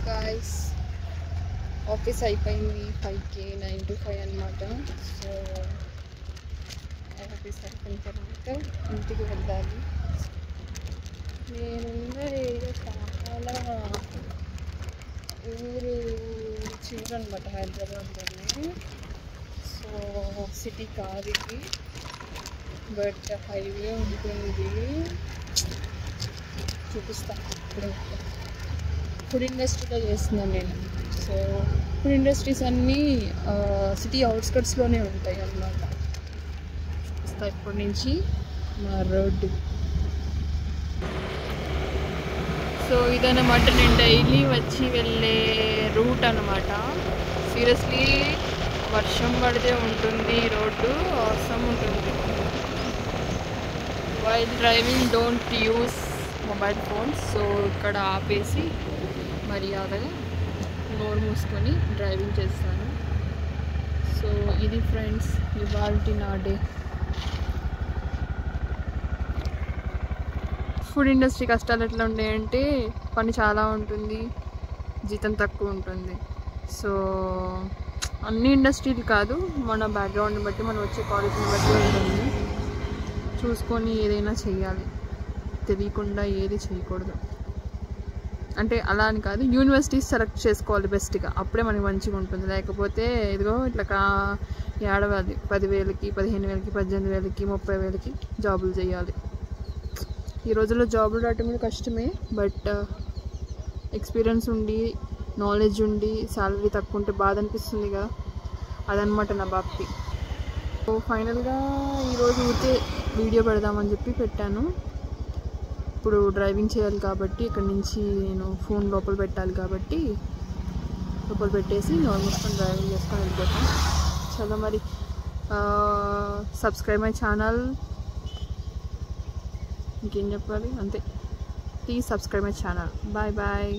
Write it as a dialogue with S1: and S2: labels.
S1: Guys, office అయిపోయింది 5కి 9 to 5 అనమాట. సో ఆఫీస్ అయిపోయిన తర్వాత ఇంటికి వెళ్ళాలి. నేనున్న ఏరియా చాలా ఊరు చివరి అనమాట, హైదరాబాద్లోనే. సో సిటీ కాదు ఇది, బట్ హైవే ఉంటుంది. చూపిస్తాను. ఇప్పుడు ఫుడ్ ఇండస్ట్రీలో చేస్తున్నాను నేను. సో ఫుడ్ ఇండస్ట్రీస్ అన్నీ సిటీ అవుట్స్కట్స్లోనే ఉంటాయి అన్నమాట. చూపిస్తా ఇప్పటి నుంచి మా రోడ్డు. సో ఇదన్నమాట నేను డైలీ వచ్చి వెళ్ళే రూట్ అనమాట. సీరియస్లీ వర్షం పడితే ఉంటుంది రోడ్డు, అవసరం ఉంటుంది. While driving don't use mobile phones. So ఇక్కడ ఆపేసి మర్యాదగా నోరు మూసుకొని డ్రైవింగ్ చేస్తాను. సో ఇది ఫ్రెండ్స్ ఇవాల్టి నా డే. ఫుడ్ ఇండస్ట్రీ కష్టాలు ఎట్లా ఉన్నాయంటే పని చాలా ఉంటుంది, జీతం తక్కువ ఉంటుంది. సో అన్ని ఇండస్ట్రీలు కాదు, మన బ్యాక్గ్రౌండ్ని బట్టి, మనం వచ్చే క్వాలిటీని బట్టి ఉంటుంది. చూసుకొని ఏదైనా చెయ్యాలి, తెలియకుండా ఏది చేయకూడదు. అంటే అలా అని కాదు, యూనివర్సిటీస్ సెలెక్ట్ చేసుకోవాలి బెస్ట్గా, అప్పుడే మనకి మంచిగా ఉంటుంది. లేకపోతే ఇదిగో ఇట్లా ఏడవాలి 10,000కి 15,000కి 18,000కి 30,000కి జాబులు చేయాలి. ఈ రోజుల్లో జాబులు రావటం కూడా కష్టమే, బట్ ఎక్స్పీరియన్స్ ఉండి నాలెడ్జ్ ఉండి శాలరీ తక్కువ ఉంటే బాధ అనిపిస్తుంది కదా, అదనమాట నా బాప్తి. సో ఫైనల్గా ఈరోజు ఊరికే వీడియో పెడదామని చెప్పి పెట్టాను. ఇప్పుడు డ్రైవింగ్ చేయాలి కాబట్టి ఇక్కడ నుంచి నేను ఫోన్ లోపల పెట్టాలి కాబట్టి లోపల పెట్టేసి నార్మల్గా డ్రైవింగ్ చేసుకొని వెళ్ళిపోతాను. చలో మరి, సబ్స్క్రైబ్ మై ఛానల్. ఇంకేం చెప్పాలి, అంతే. Please subscribe my channel. Bye bye.